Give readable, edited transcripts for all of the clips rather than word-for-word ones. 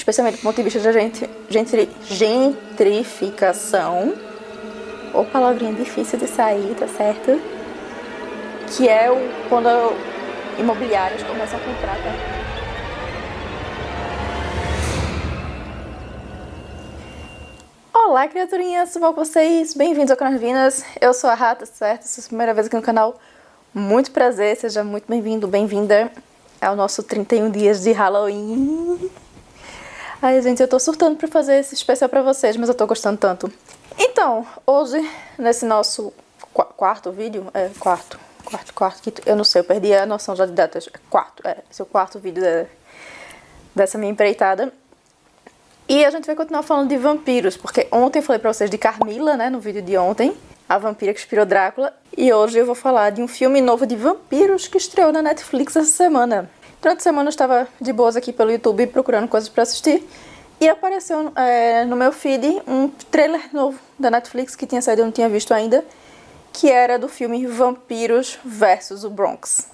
especialmente do ponto de vista da gentrificação, ou palavrinha difícil de sair, tá certo? Que é quando imobiliários começam a comprar, tá? Olá, criaturinhas, tudo bom com vocês? Bem-vindos ao canal Vinas. Eu sou a Rata, certo? Se é a primeira vez aqui no canal, muito prazer, seja muito bem-vindo, bem-vinda ao nosso 31 dias de Halloween. Ai, gente, eu tô surtando pra fazer esse especial pra vocês, mas eu tô gostando tanto. Então, hoje, nesse nosso quarto vídeo, quarto, quinto, eu não sei, eu perdi a noção já de datas. Esse é o quarto vídeo dessa minha empreitada. E a gente vai continuar falando de vampiros, porque ontem eu falei pra vocês de Carmila, né, no vídeo de ontem, a vampira que inspirou Drácula, e hoje eu vou falar de um filme novo de vampiros que estreou na Netflix essa semana. Durante a semana eu estava de boas aqui pelo YouTube procurando coisas pra assistir, e apareceu no meu feed um trailer novo da Netflix que tinha saído, eu não tinha visto ainda, que era do filme Vampiros versus o Bronx.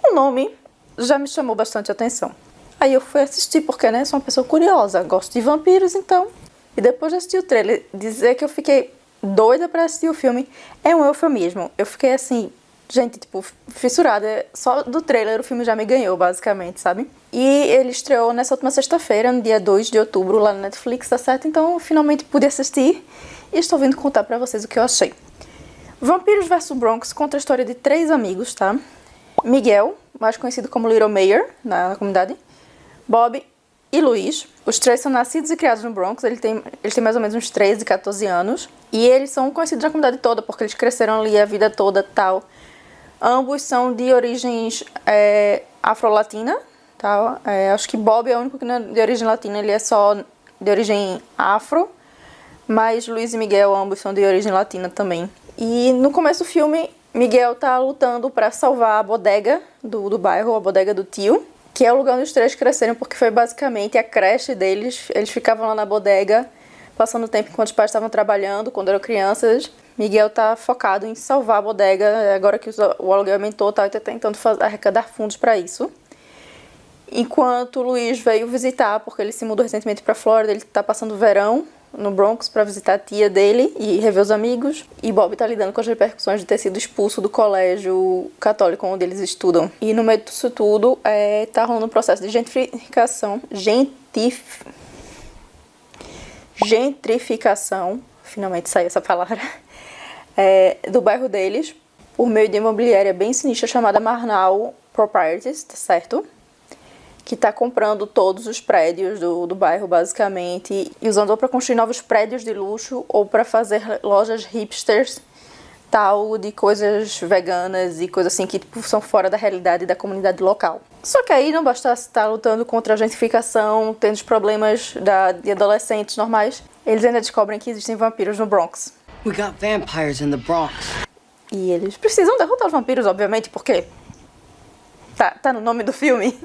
O nome já me chamou bastante atenção. Aí eu fui assistir, porque, né, sou uma pessoa curiosa, gosto de vampiros, então. E depois de assistir o trailer, dizer que eu fiquei doida pra assistir o filme é um eufemismo. Eu fiquei assim, gente, tipo, fissurada. Só do trailer o filme já me ganhou, basicamente, sabe? E ele estreou nessa última sexta-feira, no dia 2 de outubro, lá na Netflix, tá certo? Então eu finalmente pude assistir e estou vindo contar pra vocês o que eu achei. Vampiros vs Bronx conta a história de 3 amigos, tá? Miguel, mais conhecido como Little Mayor na comunidade, Bob e Luiz. Os 3 são nascidos e criados no Bronx. Eles têm mais ou menos uns 13, 14 anos. E eles são conhecidos na comunidade toda, porque eles cresceram ali a vida toda, tal. Ambos são de origens afro-latina, tá? Acho que Bob é o único que não é de origem latina, ele é só de origem afro. Mas Luiz e Miguel, ambos são de origem latina também. E no começo do filme, Miguel tá lutando para salvar a bodega do bairro, a bodega do tio, que é o lugar onde os 3 cresceram, porque foi basicamente a creche deles. Eles ficavam lá na bodega, passando o tempo enquanto os pais estavam trabalhando, quando eram crianças. Miguel tá focado em salvar a bodega, agora que o aluguel aumentou, tá tentando arrecadar fundos para isso. Enquanto Luiz veio visitar, porque ele se mudou recentemente para Flórida, ele tá passando o verão no Bronx para visitar a tia dele e rever os amigos. E Bob tá lidando com as repercussões de ter sido expulso do colégio católico onde eles estudam. E no meio disso tudo, tá rolando um processo de gentrificação, finalmente saiu essa palavra, do bairro deles, por meio de uma imobiliária bem sinistra chamada Marnal Properties, tá certo? Que está comprando todos os prédios do bairro, basicamente, e usando ou para construir novos prédios de luxo ou para fazer lojas hipsters, tal, de coisas veganas e coisas assim que tipo, são fora da realidade da comunidade local. Só que aí não bastasse estar lutando contra a gentrificação, tendo os problemas de adolescentes normais, eles ainda descobrem que existem vampiros no Bronx. We got vampires in the Bronx. E eles precisam derrotar os vampiros, obviamente, porque tá no nome do filme.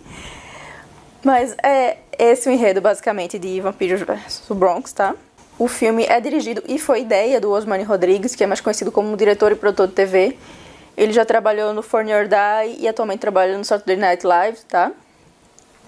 Mas é esse o enredo, basicamente, de Vampiros vs Bronx, tá? O filme é dirigido e foi ideia do Osmani Rodrigues, que é mais conhecido como diretor e produtor de TV. Ele já trabalhou no Funny or Die e atualmente trabalha no Saturday Night Live, tá?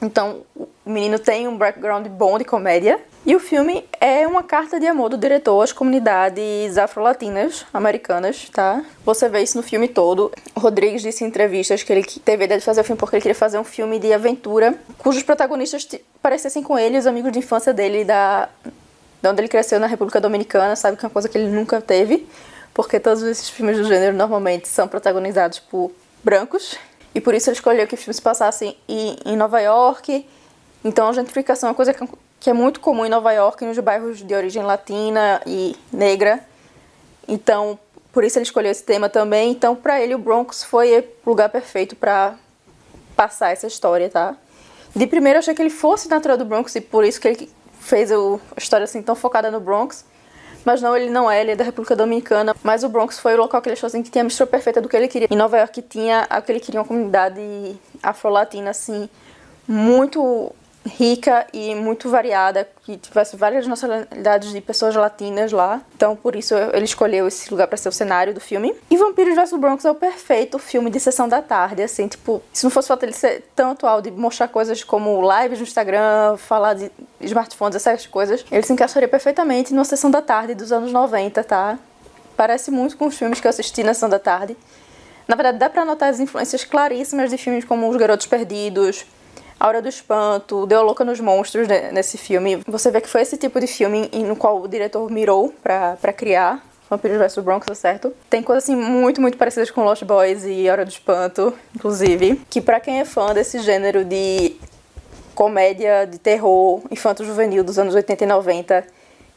Então, o menino tem um background bom de comédia. E o filme é uma carta de amor do diretor às comunidades afro-latinas americanas, tá? Você vê isso no filme todo. O Rodrigues disse em entrevistas que ele teve a ideia de fazer o filme porque ele queria fazer um filme de aventura, cujos protagonistas parecessem com ele, os amigos de infância dele, de onde ele cresceu na República Dominicana, sabe? Que é uma coisa que ele nunca teve, porque todos esses filmes do gênero normalmente são protagonizados por brancos. E por isso ele escolheu que o filme se passasse em Nova York. Então a gentrificação é uma coisa que é muito comum em Nova York, nos bairros de origem latina e negra. Então, por isso ele escolheu esse tema também. Então, pra ele, o Bronx foi o lugar perfeito pra passar essa história, tá? De primeiro, eu achei que ele fosse natural do Bronx e por isso que ele fez a história assim tão focada no Bronx. Mas não, ele não é, ele é da República Dominicana. Mas o Bronx foi o local que ele achou assim, que tinha a mistura perfeita do que ele queria. Em Nova York tinha o que ele queria, uma comunidade afro-latina, assim, muito rica e muito variada, que tivesse várias nacionalidades de pessoas latinas lá. Então, por isso, ele escolheu esse lugar para ser o cenário do filme. E Vampiros vs Bronx é o perfeito filme de sessão da tarde, assim, tipo, se não fosse o fato dele ser tão atual, de mostrar coisas como lives no Instagram, falar de smartphones, essas coisas, ele se encaixaria perfeitamente numa sessão da tarde dos anos 90, tá? Parece muito com os filmes que eu assisti na sessão da tarde. Na verdade, dá pra notar as influências claríssimas de filmes como Os Garotos Perdidos, A Hora do Espanto, Deu Louca nos Monstros nesse filme. Você vê que foi esse tipo de filme no qual o diretor mirou pra criar Vampiros vs Bronx, tá certo? Tem coisas assim muito, muito parecidas com Lost Boys e A Hora do Espanto, inclusive. Que pra quem é fã desse gênero de comédia, de terror infanto-juvenil dos anos 80 e 90,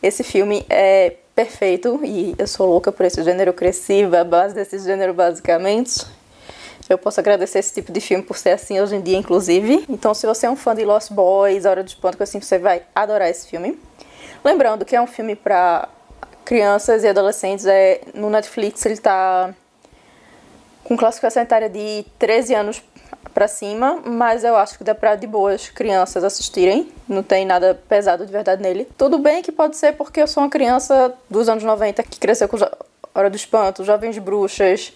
esse filme é perfeito. E eu sou louca por esse gênero, eu cresci à base desse gênero, basicamente. Eu posso agradecer esse tipo de filme por ser assim hoje em dia, inclusive. Então, se você é um fã de Lost Boys, A Hora do Espanto, assim, você vai adorar esse filme. Lembrando que é um filme para crianças e adolescentes. No Netflix ele tá com classificação etária de 13 anos pra cima, mas eu acho que dá pra de boas crianças assistirem. Não tem nada pesado de verdade nele. Tudo bem que pode ser porque eu sou uma criança dos anos 90 que cresceu com Hora do Espanto, Jovens Bruxas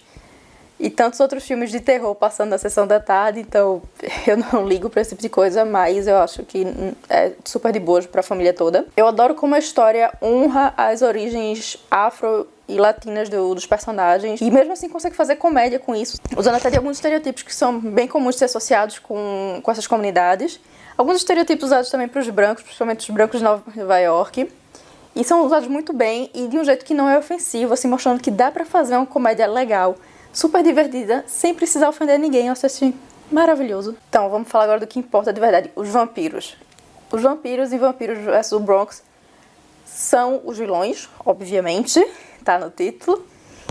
e tantos outros filmes de terror passando na sessão da tarde, então eu não ligo pra esse tipo de coisa, mas eu acho que é super de boas pra família toda. Eu adoro como a história honra as origens afro e latinas dos personagens, e mesmo assim consegue fazer comédia com isso, usando até de alguns estereotipos que são bem comuns de ser associados com essas comunidades. Alguns estereotipos usados também para os brancos, principalmente os brancos de Nova York, e são usados muito bem e de um jeito que não é ofensivo, assim, mostrando que dá pra fazer uma comédia legal, super divertida, sem precisar ofender ninguém. Eu assisti maravilhoso. Então, vamos falar agora do que importa de verdade, os vampiros. Os vampiros e Vampiros vs Bronx são os vilões, obviamente, tá no título.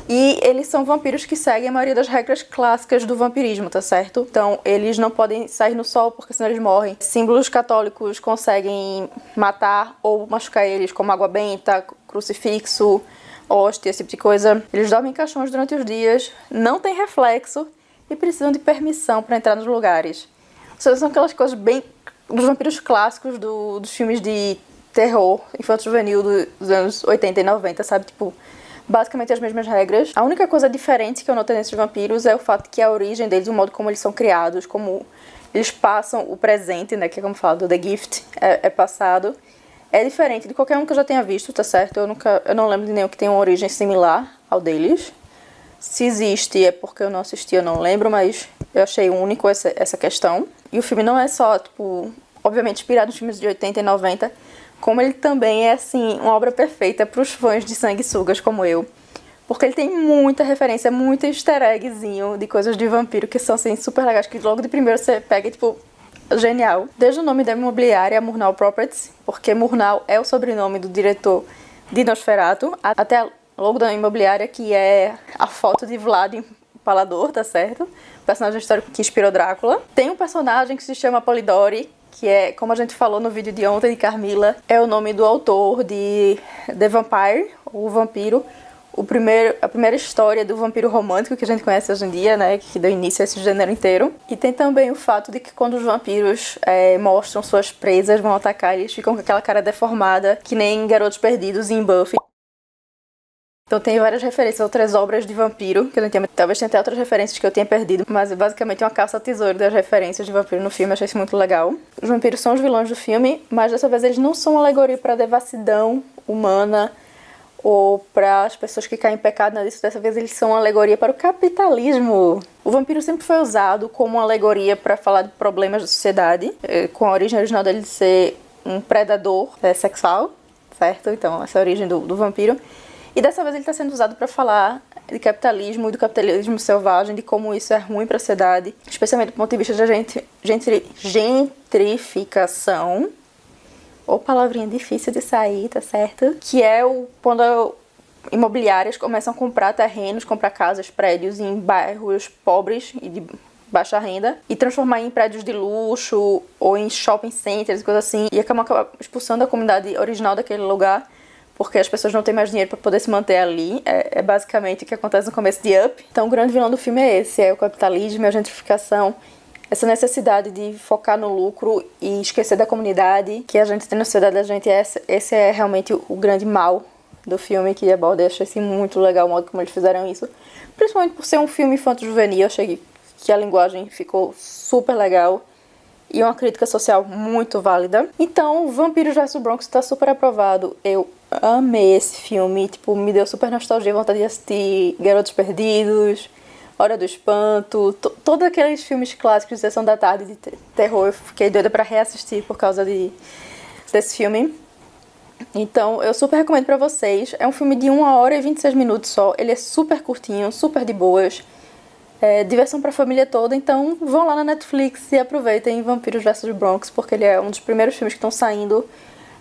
E eles são vampiros que seguem a maioria das regras clássicas do vampirismo, tá certo? Então, eles não podem sair no sol porque senão eles morrem. Símbolos católicos conseguem matar ou machucar eles, como água benta, crucifixo, hóstia, esse tipo de coisa. Eles dormem em caixões durante os dias, não têm reflexo e precisam de permissão para entrar nos lugares. Ou seja, são aquelas coisas bem dos vampiros clássicos dos filmes de terror infanto-juvenil dos anos 80 e 90, sabe? Tipo, basicamente as mesmas regras. A única coisa diferente que eu notei nesses vampiros é o fato que a origem deles, o modo como eles são criados, como eles passam o presente, né, que é como fala do The Gift, é passado, é diferente de qualquer um que eu já tenha visto, tá certo? Eu não lembro de nenhum que tenha uma origem similar ao deles. Se existe é porque eu não assisti, eu não lembro, mas eu achei único essa questão. E o filme não é só, tipo, obviamente inspirado nos filmes de 80 e 90, como ele também é, assim, uma obra perfeita para os fãs de sanguessugas como eu. Porque ele tem muita referência, muito easter eggzinho de coisas de vampiro que são, assim, super legais, que logo de primeiro você pega e, tipo, genial. Desde o nome da imobiliária, Murnau Properties, porque Murnau é o sobrenome do diretor de Nosferatu, até logo da imobiliária, que é a foto de Vlad Impalador, tá certo? O personagem histórico que inspirou Drácula. Tem um personagem que se chama Polidori, que é, como a gente falou no vídeo de ontem de Carmila, é o nome do autor de The Vampire, o Vampiro, a primeira história do vampiro romântico que a gente conhece hoje em dia, né, que deu início a esse gênero inteiro. E tem também o fato de que quando os vampiros mostram suas presas, vão atacar, eles ficam com aquela cara deformada, que nem Garotos Perdidos em Buffy. Então tem várias referências a outras obras de vampiro, que eu não tinha, talvez tenha até outras referências que eu tinha perdido, mas é basicamente uma caça ao tesouro das referências de vampiro no filme, eu achei isso muito legal. Os vampiros são os vilões do filme, mas dessa vez eles não são uma alegoria para a devassidão humana ou para as pessoas que caem em pecado, não, dessa vez eles são uma alegoria para o capitalismo. O vampiro sempre foi usado como uma alegoria para falar de problemas da sociedade, com a origem original dele de ser um predador sexual, certo? Então essa é a origem do vampiro. E dessa vez ele está sendo usado para falar de capitalismo e do capitalismo selvagem, de como isso é ruim para a sociedade, especialmente do ponto de vista da gentrificação, ou palavrinha difícil de sair, tá certo? Que é quando imobiliárias começam a comprar terrenos, comprar casas, prédios em bairros pobres e de baixa renda e transformar em prédios de luxo ou em shopping centers e coisas assim, e acaba expulsando a comunidade original daquele lugar, porque as pessoas não têm mais dinheiro para poder se manter ali. É basicamente o que acontece no começo de Up. Então o grande vilão do filme é esse, é o capitalismo, a gentrificação, essa necessidade de focar no lucro e esquecer da comunidade que a gente tem na sociedade da gente. Esse é realmente o grande mal do filme que aborda. Eu achei assim, muito legal o modo como eles fizeram isso. Principalmente por ser um filme infanto-juvenil, eu achei que a linguagem ficou super legal. E uma crítica social muito válida. Então, Vampiros vs Bronx tá super aprovado. Eu amei esse filme. Tipo, me deu super nostalgia, vontade de assistir Garotos Perdidos, Hora do Espanto, todos aqueles filmes clássicos de Sessão da Tarde de terror. Eu fiquei doida pra reassistir por causa desse filme. Então, eu super recomendo pra vocês. É um filme de 1 hora e 26 minutos só. Ele é super curtinho, super de boas. Diversão pra família toda, então vão lá na Netflix e aproveitem Vampiros vs Bronx, porque ele é um dos primeiros filmes que estão saindo.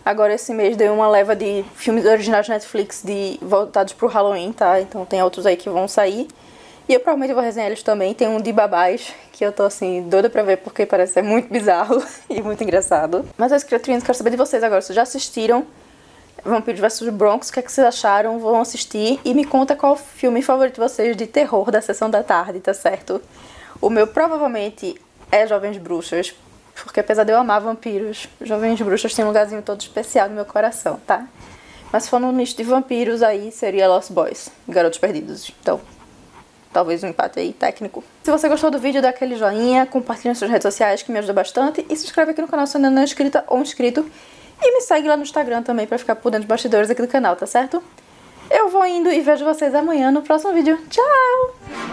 Agora esse mês deu uma leva de filmes originais da Netflix voltados pro Halloween, tá? Então tem outros aí que vão sair. E eu provavelmente vou resenhar eles também. Tem um de babás, que eu tô assim, doida pra ver, porque parece ser muito bizarro e muito engraçado. Mas as criaturinhas, quero saber de vocês agora, vocês já assistiram Vampiros vs Bronx, o que é que vocês acharam? Vão assistir e me conta qual o filme favorito de vocês de terror da Sessão da Tarde, tá certo? O meu provavelmente é Jovens Bruxas, porque apesar de eu amar vampiros, Jovens Bruxas tem um lugarzinho todo especial no meu coração, tá? Mas falando nisso de vampiros, aí seria Lost Boys, Garotos Perdidos. Então, talvez um empate aí técnico. Se você gostou do vídeo, dá aquele joinha, compartilha nas suas redes sociais que me ajuda bastante e se inscreve aqui no canal se ainda não é inscrita ou inscrito. E me segue lá no Instagram também pra ficar por dentro dos bastidores aqui do canal, tá certo? Eu vou indo e vejo vocês amanhã no próximo vídeo. Tchau!